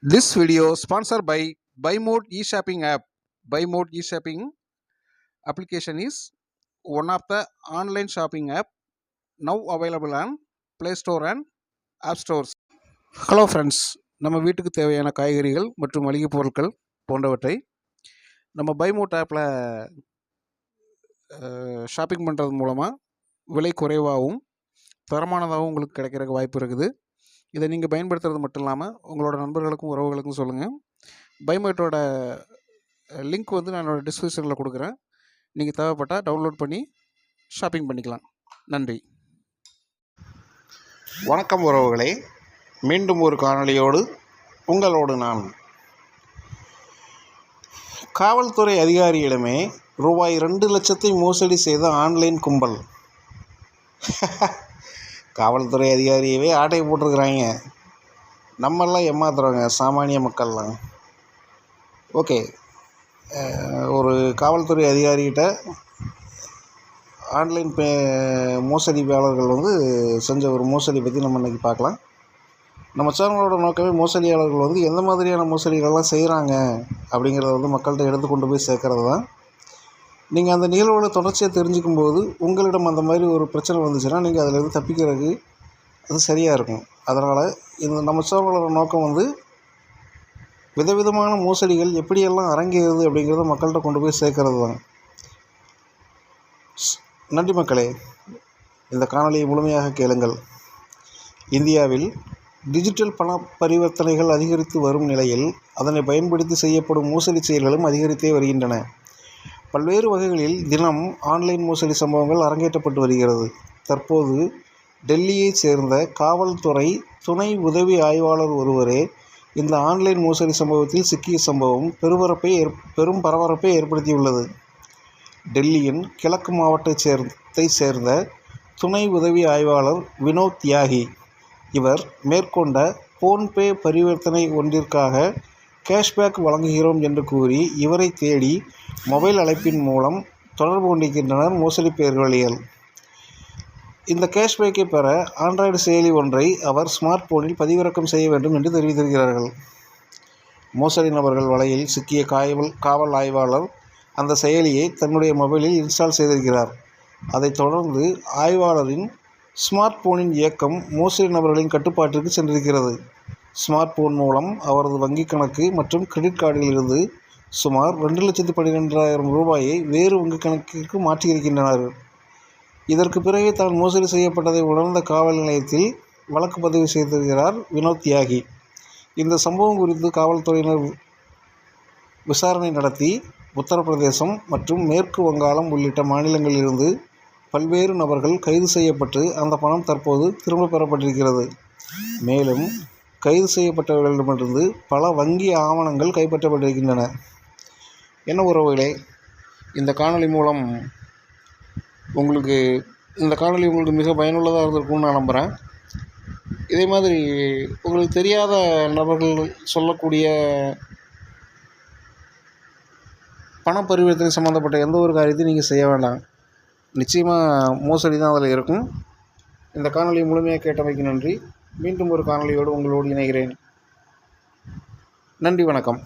This video sponsored by BuyMode e-shopping app. BuyMode e-shopping application is one of the online shopping app now available on Play Store and App Stores. Hello friends, நம்ம வீட்டுக்கு தேவையான காய்கறிகள் மற்றும் மளிகை பொருட்கள் போன்றவற்றை நம்ம பைமோட் ஆப்பில் ஷாப்பிங் பண்ணுறது மூலமாக விலை குறைவாகவும் தரமானதாகவும் உங்களுக்கு கிடைக்கிறதுக்கு வாய்ப்பு இருக்குது. இதை நீங்கள் பயன்படுத்துறது மட்டும் இல்லாமல் உங்களோட நண்பர்களுக்கும் உறவுகளுக்கும் சொல்லுங்கள். பைமோட்டோட லிங்க் வந்து நான் என்னோடய டிஸ்கிரிப்ஷனில் கொடுக்குறேன். நீங்கள் தேவைப்பட்டால் டவுன்லோட் பண்ணி ஷாப்பிங் பண்ணிக்கலாம். நன்றி. வணக்கம் உறவுகளே, மீண்டும் ஒரு காணொளியோடு உங்களோடு நான். காவல்துறை அதிகாரியிடமே ரூபாய் 2,00,000 மோசடி செய்த ஆன்லைன் கும்பல். காவல்துறை அதிகாரியவே ஆட்டை போட்டிருக்கிறாங்க. நம்மெல்லாம் ஏமாத்துறவங்க, சாமானிய மக்கள்லாம். ஓகே, ஒரு காவல்துறை அதிகாரிகிட்ட ஆன்லைன் மோசடியாளர்கள் வந்து செஞ்ச ஒரு மோசடி பற்றி நம்ம இன்றைக்கி பார்க்கலாம். நம்ம சேனலோட நோக்கமே மோசடியாளர்கள் வந்து எந்த மாதிரியான மோசடிகள்லாம் செய்கிறாங்க அப்படிங்கிறத வந்து மக்கள்கிட்ட எடுத்து கொண்டு போய் சேர்க்கறது தான். நீங்கள் அந்த நிகழ்வுகளை தொடர்ச்சியாக தெரிஞ்சுக்கும்போது உங்களிடம் அந்த மாதிரி ஒரு பிரச்சனை வந்துச்சுன்னா நீங்கள் அதிலேருந்து தப்பிக்கிறதுக்கு அது சரியாக இருக்கும். அதனால் இந்த நம்ம சேனலோட நோக்கம் வந்து விதவிதமான மோசடிகள் எப்படியெல்லாம் அரங்கேறுது அப்படிங்கிறத மக்கள்கிட்ட கொண்டு போய் சேர்க்கறது தான். நன்றி மக்களே, இந்த காணொலியை முழுமையாக கேளுங்கள். இந்தியாவில் டிஜிட்டல் பண பரிவர்த்தனைகள் அதிகரித்து வரும் நிலையில் அதனை பயன்படுத்தி செய்யப்படும் மோசடி செயல்களும் அதிகரித்தே வருகின்றன. பல்வேறு வகைகளில் தினம் ஆன்லைன் மோசடி சம்பவங்கள் அரங்கேற்றப்பட்டு வருகிறது. தற்போது டெல்லியைச் சேர்ந்த காவல்துறை துணை உதவி ஆய்வாளர் ஒருவரே இந்த ஆன்லைன் மோசடி சம்பவத்தில் சிக்கிய சம்பவம் பெரும் பரபரப்பை ஏற்படுத்தியுள்ளது. டெல்லியின் கிழக்கு மாவட்டத்தை சேர்ந்த துணை உதவி ஆய்வாளர் வினோத் தியாகி. இவர் மேற்கொண்ட போன்பே பரிவர்த்தனை ஒன்றிற்காக கேஷ்பேக் வழங்குகிறோம் என்று கூறி இவரை தேடி மொபைல் அழைப்பின் மூலம் தொடர்பு கொண்டிருக்கின்றனர் மோசடி பேர்வழிகள். இந்த கேஷ்பேக்கை பெற ஆண்ட்ராய்டு செயலி ஒன்றை அவர் ஸ்மார்ட் போனில் பதிவிறக்கம் செய்ய வேண்டும் என்று தெரிவித்திருக்கிறார்கள். மோசடி நபர்கள் வலையில் சிக்கிய காவல் ஆய்வாளர் அந்த செயலியை தன்னுடைய மொபைலில் இன்ஸ்டால் செய்திருக்கிறார். அதைத் தொடர்ந்து ஆய்வாளரின் ஸ்மார்ட் போனின் இயக்கம் மோசடி நபர்களின் கட்டுப்பாட்டிற்கு சென்றிருக்கிறது. ஸ்மார்ட் போன் மூலம் அவரது வங்கிக் கணக்கு மற்றும் கிரெடிட் கார்டில் இருந்து சுமார் 2,12,000 ரூபாயை வேறு வங்கிக் கணக்கிற்கு மாற்றியிருக்கின்றனர். இதற்கு பிறகு தான் மோசடி செய்யப்பட்டதை உணர்ந்த காவல் நிலையத்தில் வழக்கு பதிவு செய்திருக்கிறார் வினோத் தியாகி. இந்த சம்பவம் குறித்து காவல்துறையினர் விசாரணை நடத்தி உத்தரப்பிரதேசம் மற்றும் மேற்கு வங்காளம் உள்ளிட்ட மாநிலங்களிலிருந்து பல்வேறு நபர்கள் கைது செய்யப்பட்டு அந்த பணம் தற்போது திரும்ப பெறப்பட்டிருக்கிறது. மேலும் கைது செய்யப்பட்டவர்களிடமிருந்து பல வங்கி ஆவணங்கள் கைப்பற்றப்பட்டிருக்கின்றன. என்ன உறவுகளே, இந்த காணொளி மூலம் உங்களுக்கு மிக பயனுள்ளதாக இருந்திருக்கும்னு நான் நம்புகிறேன். இதே மாதிரி உங்களுக்கு தெரியாத நபர்கள் சொல்லக்கூடிய பண பரிவர்த்தனை சம்மந்தப்பட்ட எந்த ஒரு காரியத்தையும் நீங்கள் செய்ய வேண்டாம். நிச்சயமாக மோசடி தான் அதில் இருக்கும். இந்த காணொலியை முழுமையாக கேட்டமைக்கு நன்றி. மீண்டும் ஒரு காணொலியோடு உங்களோடு இணைகிறேன். நன்றி, வணக்கம்.